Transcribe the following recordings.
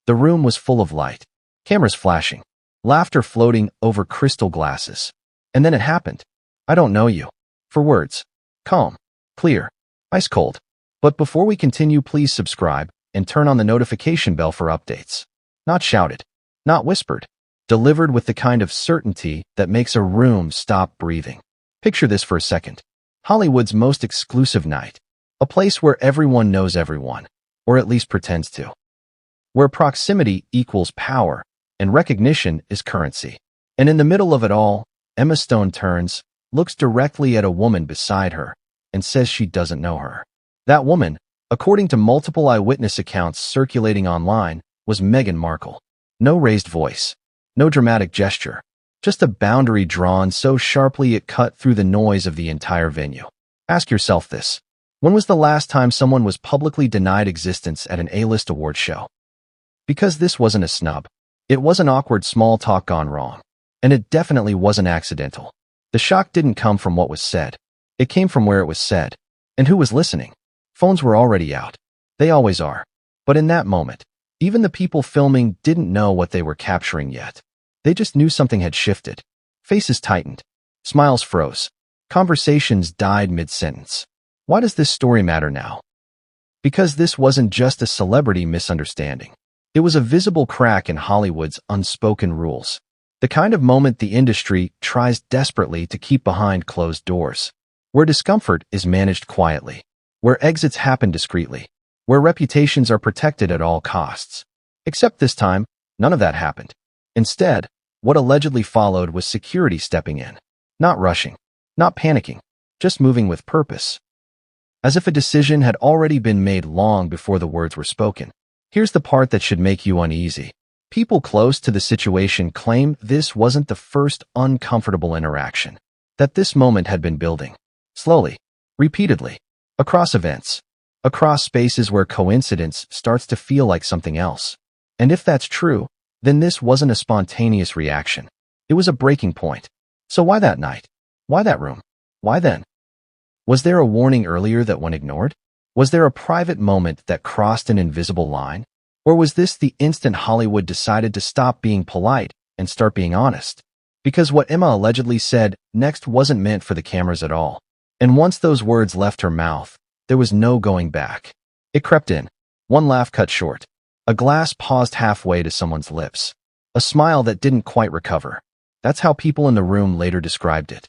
The room was full of light, cameras flashing, laughter floating over crystal glasses. And then it happened. I don't know you. For words. Calm. Clear. Ice cold. But before we continue, please subscribe and turn on the notification bell for updates. Not shouted. Not whispered. Delivered with the kind of certainty that makes a room stop breathing. Picture this for a second. Hollywood's most exclusive night. A place where everyone knows everyone, or at least pretends to. Where proximity equals power, and recognition is currency. And in the middle of it all, Emma Stone turns, looks directly at a woman beside her, and says she doesn't know her. That woman, according to multiple eyewitness accounts circulating online, was Meghan Markle. No raised voice. No dramatic gesture. Just a boundary drawn so sharply it cut through the noise of the entire venue. Ask yourself this. When was the last time someone was publicly denied existence at an A-list award show? Because this wasn't a snub. It wasn't awkward small talk gone wrong. And it definitely wasn't accidental. The shock didn't come from what was said. It came from where it was said. And who was listening? Phones were already out. They always are. But in that moment, even the people filming didn't know what they were capturing yet. They just knew something had shifted. Faces tightened. Smiles froze. Conversations died mid-sentence. Why does this story matter now? Because this wasn't just a celebrity misunderstanding. It was a visible crack in Hollywood's unspoken rules. The kind of moment the industry tries desperately to keep behind closed doors. Where discomfort is managed quietly. Where exits happen discreetly. Where reputations are protected at all costs. Except this time, none of that happened. Instead, what allegedly followed was security stepping in. Not rushing. Not panicking. Just moving with purpose. As if a decision had already been made long before the words were spoken. Here's the part that should make you uneasy. People close to the situation claim this wasn't the first uncomfortable interaction. That this moment had been building. Slowly. Repeatedly. Across events. Across spaces where coincidence starts to feel like something else. And if that's true, then this wasn't a spontaneous reaction. It was a breaking point. So why that night? Why that room? Why then? Was there a warning earlier that went ignored? Was there a private moment that crossed an invisible line? Or was this the instant Hollywood decided to stop being polite and start being honest? Because what Emma allegedly said next wasn't meant for the cameras at all. And once those words left her mouth, there was no going back. It crept in. One laugh cut short. A glass paused halfway to someone's lips. A smile that didn't quite recover. That's how people in the room later described it.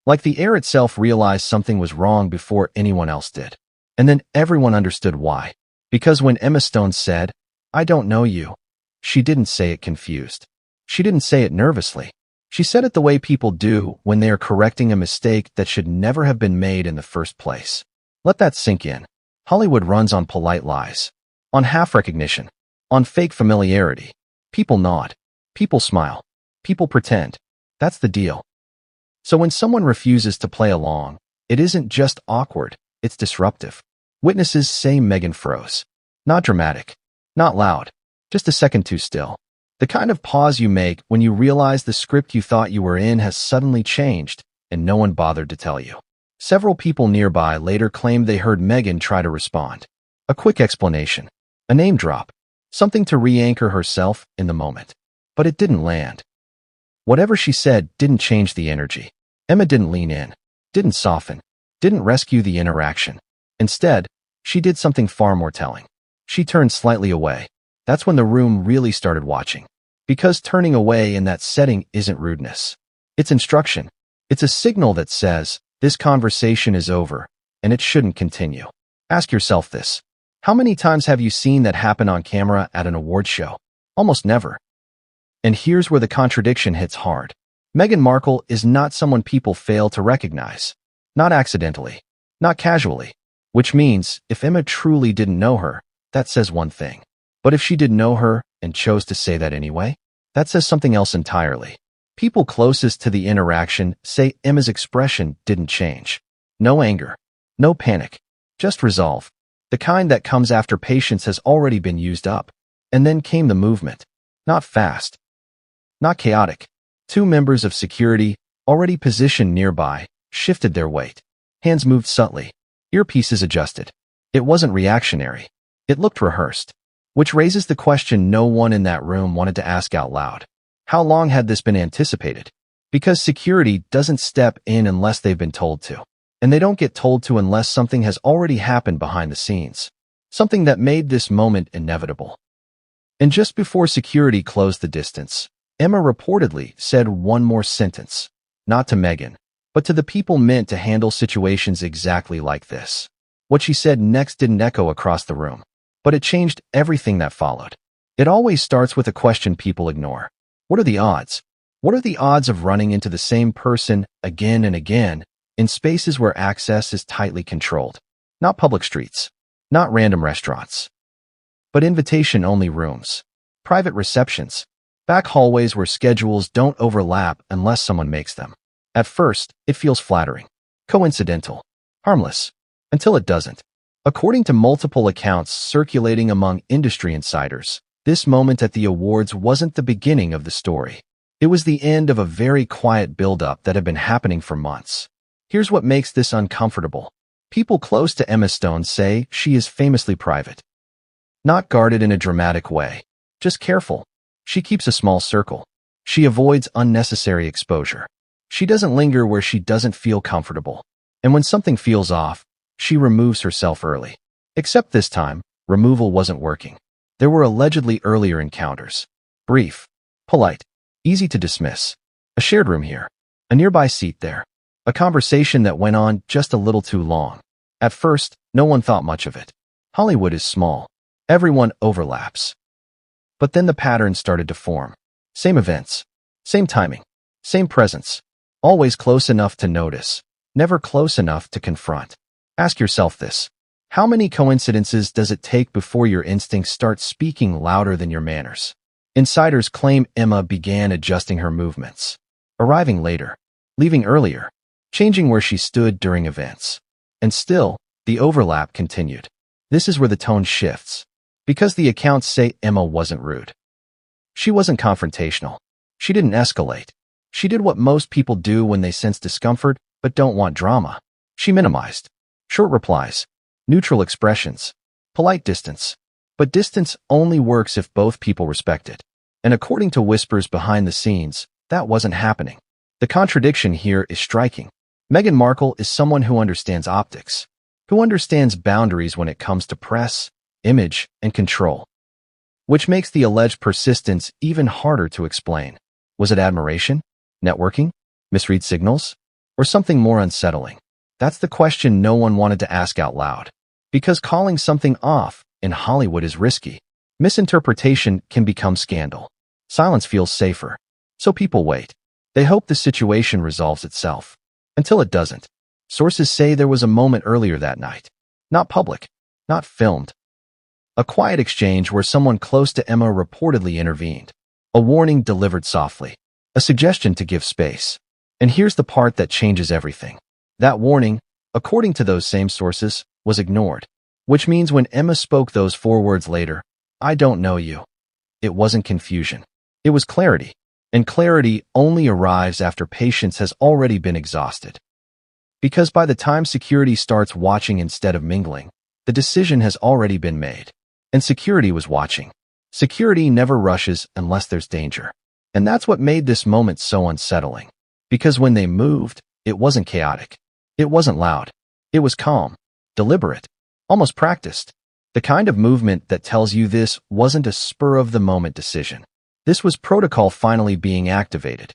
Like the air itself realized something was wrong before anyone else did. And then everyone understood why. Because when Emma Stone said, "I don't know you," she didn't say it confused. She didn't say it nervously. She said it the way people do when they are correcting a mistake that should never have been made in the first place. Let that sink in. Hollywood runs on polite lies. On half recognition. On fake familiarity. People nod. People smile. People pretend. That's the deal. So when someone refuses to play along, it isn't just awkward, it's disruptive. Witnesses say Meghan froze. Not dramatic. Not loud. Just a second too still. The kind of pause you make when you realize the script you thought you were in has suddenly changed, and no one bothered to tell you. Several people nearby later claimed they heard Meghan try to respond. A quick explanation. A name drop. Something to re-anchor herself in the moment. But it didn't land. Whatever she said didn't change the energy. Emma didn't lean in. Didn't soften. Didn't rescue the interaction. Instead, she did something far more telling. She turned slightly away. That's when the room really started watching. Because turning away in that setting isn't rudeness. It's instruction. It's a signal that says, this conversation is over, and it shouldn't continue. Ask yourself this. How many times have you seen that happen on camera at an award show? Almost never. And here's where the contradiction hits hard. Meghan Markle is not someone people fail to recognize. Not accidentally. Not casually. Which means, if Emma truly didn't know her, that says one thing. But if she did know her and chose to say that anyway, that says something else entirely. People closest to the interaction say Emma's expression didn't change. No anger. No panic. Just resolve. The kind that comes after patience has already been used up. And then came the movement. Not fast. Not chaotic. Two members of security, already positioned nearby, shifted their weight. Hands moved subtly. Earpieces adjusted. It wasn't reactionary. It looked rehearsed. which raises the question no one in that room wanted to ask out loud. How long had this been anticipated? Because security doesn't step in unless they've been told to. And they don't get told to unless something has already happened behind the scenes. Something that made this moment inevitable. And just before security closed the distance, Emma reportedly said one more sentence. Not to Meghan, but to the people meant to handle situations exactly like this. What she said next didn't echo across the room, but it changed everything that followed. It always starts with a question people ignore. What are the odds? What are the odds of running into the same person again and again in spaces where access is tightly controlled? Not public streets, not random restaurants, but invitation-only rooms, private receptions, back hallways where schedules don't overlap unless someone makes them. At first, it feels flattering, coincidental, harmless, until it doesn't. According to multiple accounts circulating among industry insiders, this moment at the awards wasn't the beginning of the story. It was the end of a very quiet build-up that had been happening for months. Here's what makes this uncomfortable. People close to Emma Stone say she is famously private. Not guarded in a dramatic way, just careful. She keeps a small circle. She avoids unnecessary exposure. She doesn't linger where she doesn't feel comfortable. And when something feels off, she removes herself early. Except this time, removal wasn't working. There were allegedly earlier encounters. Brief, polite, easy to dismiss. A shared room here. A nearby seat there. A conversation that went on just a little too long. At first, no one thought much of it. Hollywood is small. Everyone overlaps. But then the pattern started to form. Same events. Same timing. Same presence. Always close enough to notice. Never close enough to confront. Ask yourself this. How many coincidences does it take before your instincts start speaking louder than your manners? Insiders claim Emma began adjusting her movements. Arriving later. Leaving earlier. Changing where she stood during events. And still, the overlap continued. This is where the tone shifts. Because the accounts say Emma wasn't rude. She wasn't confrontational. She didn't escalate. She did what most people do when they sense discomfort but don't want drama. She minimized. Short replies. Neutral expressions. Polite distance. But distance only works if both people respect it. And according to whispers behind the scenes, that wasn't happening. The contradiction here is striking. Meghan Markle is someone who understands optics, who understands boundaries when it comes to press, image, and control. Which makes the alleged persistence even harder to explain. Was it admiration? Networking? Misread signals? Or something more unsettling? That's the question no one wanted to ask out loud. Because calling something off in Hollywood is risky. Misinterpretation can become scandal. Silence feels safer. So people wait. They hope the situation resolves itself. Until it doesn't. Sources say there was a moment earlier that night. Not public. Not filmed. A quiet exchange where someone close to Emma reportedly intervened. A warning delivered softly. A suggestion to give space. And here's the part that changes everything. That warning, according to those same sources, was ignored. Which means when Emma spoke those 4 words later, I don't know you. It wasn't confusion. It was clarity. And clarity only arrives after patience has already been exhausted. Because by the time security starts watching instead of mingling, the decision has already been made. And security was watching. Security never rushes unless there's danger. And that's what made this moment so unsettling. Because when they moved, it wasn't chaotic. It wasn't loud. It was calm, deliberate, almost practiced. The kind of movement that tells you this wasn't a spur-of-the-moment decision. This was protocol finally being activated.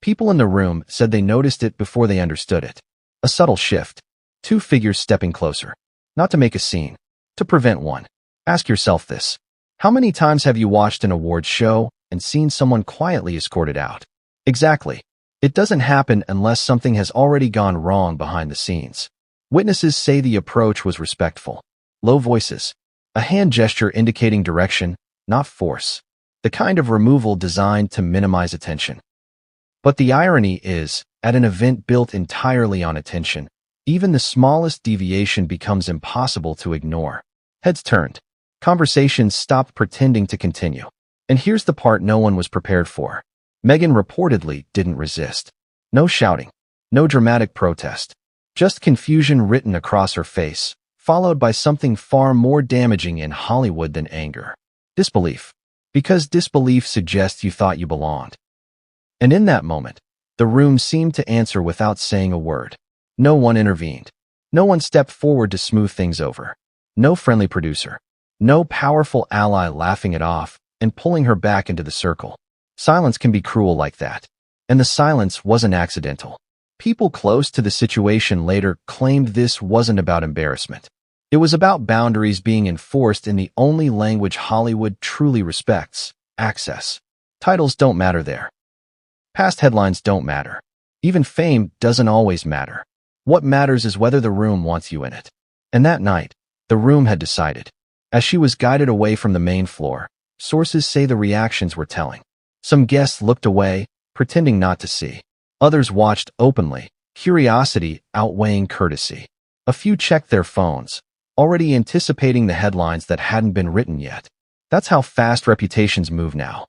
People in the room said they noticed it before they understood it. A subtle shift. 2 figures stepping closer. Not to make a scene. To prevent one. Ask yourself this. How many times have you watched an awards show and seen someone quietly escorted out? Exactly. It doesn't happen unless something has already gone wrong behind the scenes. Witnesses say the approach was respectful. Low voices. A hand gesture indicating direction, not force. The kind of removal designed to minimize attention. But the irony is, at an event built entirely on attention, even the smallest deviation becomes impossible to ignore. Heads turned. Conversations stopped pretending to continue. And here's the part no one was prepared for. Meghan reportedly didn't resist. No shouting. No dramatic protest. Just confusion written across her face, followed by something far more damaging in Hollywood than anger. Disbelief. Because disbelief suggests you thought you belonged. And in that moment, the room seemed to answer without saying a word. No one intervened. No one stepped forward to smooth things over. No friendly producer. No powerful ally laughing it off and pulling her back into the circle. Silence can be cruel like that. And the silence wasn't accidental. People close to the situation later claimed this wasn't about embarrassment. It was about boundaries being enforced in the only language Hollywood truly respects: access. Titles don't matter there. Past headlines don't matter. Even fame doesn't always matter. What matters is whether the room wants you in it. And that night, the room had decided. As she was guided away from the main floor, sources say the reactions were telling. Some guests looked away, pretending not to see. Others watched openly, curiosity outweighing courtesy. A few checked their phones, already anticipating the headlines that hadn't been written yet. That's how fast reputations move now.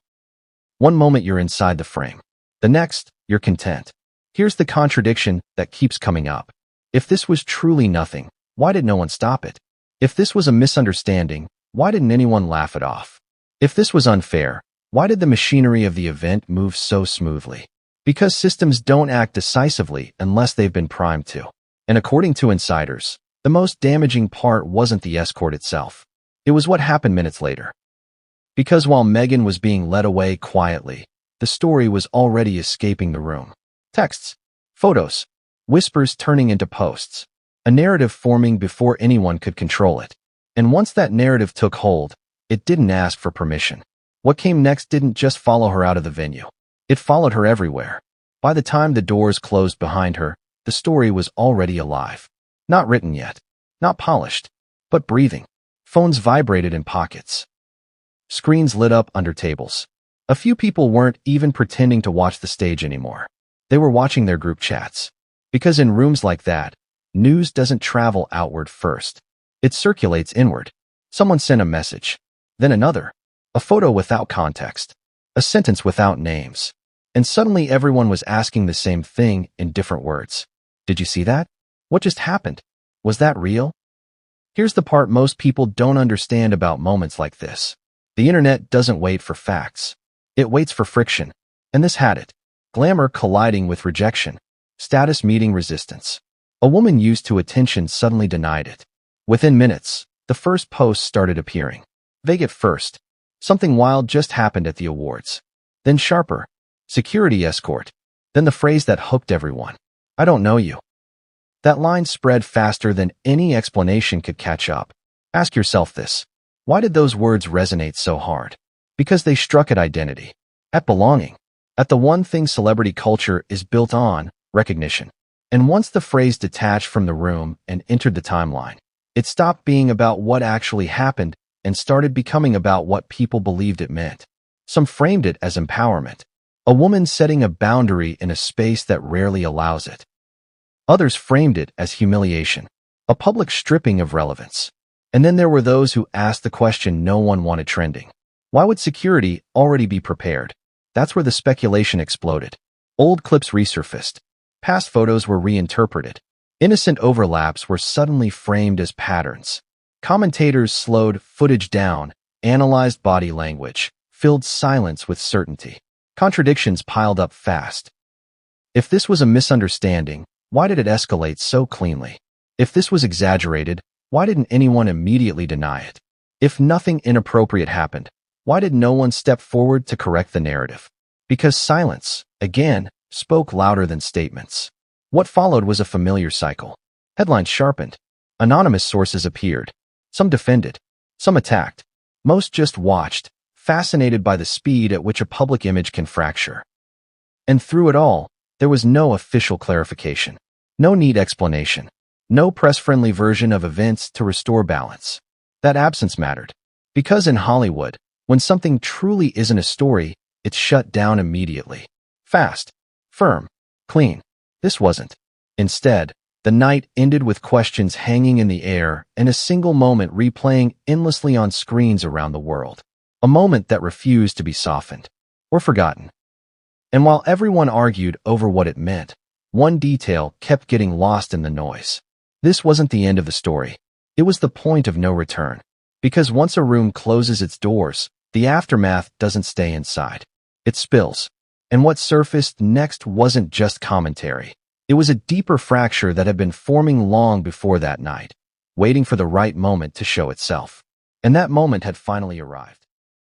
One moment you're inside the frame. The next, you're content. Here's the contradiction that keeps coming up. If this was truly nothing, why did no one stop it? If this was a misunderstanding, why didn't anyone laugh it off? If this was unfair, why did the machinery of the event move so smoothly? Because systems don't act decisively unless they've been primed to. And according to insiders, the most damaging part wasn't the escort itself. It was what happened minutes later. Because while Meghan was being led away quietly, the story was already escaping the room. Texts, photos, whispers turning into posts. A narrative forming before anyone could control it. And once that narrative took hold, it didn't ask for permission. What came next didn't just follow her out of the venue. It followed her everywhere. By the time the doors closed behind her, the story was already alive. Not written yet, not polished, but breathing. Phones vibrated in pockets. Screens lit up under tables. A few people weren't even pretending to watch the stage anymore. They were watching their group chats. Because in rooms like that, news doesn't travel outward first. It circulates inward. Someone sent a message, then another, a photo without context, a sentence without names. And suddenly everyone was asking the same thing in different words. Did you see that? What just happened? Was that real? Here's the part most people don't understand about moments like this. The internet doesn't wait for facts. It waits for friction. And this had it. Glamour colliding with rejection. Status meeting resistance. A woman used to attention suddenly denied it. Within minutes, the first posts started appearing. Vague at first. Something wild just happened at the awards. Then sharper. Security escort. Then the phrase that hooked everyone. I don't know you. That line spread faster than any explanation could catch up. Ask yourself this. Why did those words resonate so hard? Because they struck at identity. At belonging. At the one thing celebrity culture is built on, recognition. And once the phrase detached from the room and entered the timeline, it stopped being about what actually happened and started becoming about what people believed it meant. Some framed it as empowerment. A woman setting a boundary in a space that rarely allows it. Others framed it as humiliation, a public stripping of relevance. And then there were those who asked the question no one wanted trending. Why would security already be prepared? That's where the speculation exploded. Old clips resurfaced. Past photos were reinterpreted. Innocent overlaps were suddenly framed as patterns. Commentators slowed footage down, analyzed body language, filled silence with certainty. Contradictions piled up fast. If this was a misunderstanding, why did it escalate so cleanly? If this was exaggerated, why didn't anyone immediately deny it? If nothing inappropriate happened, why did no one step forward to correct the narrative? Because silence, again, spoke louder than statements. What followed was a familiar cycle. Headlines sharpened. Anonymous sources appeared. Some defended. Some attacked. Most just watched, fascinated by the speed at which a public image can fracture. And through it all, there was no official clarification. No neat explanation. No press-friendly version of events to restore balance. That absence mattered. Because in Hollywood, when something truly isn't a story, it's shut down immediately. Fast. Firm. Clean. This wasn't. Instead, the night ended with questions hanging in the air and a single moment replaying endlessly on screens around the world. A moment that refused to be softened or forgotten. And while everyone argued over what it meant, one detail kept getting lost in the noise. This wasn't the end of the story. It was the point of no return. Because once a room closes its doors, the aftermath doesn't stay inside. It spills. And what surfaced next wasn't just commentary. It was a deeper fracture that had been forming long before that night, waiting for the right moment to show itself. And that moment had finally arrived.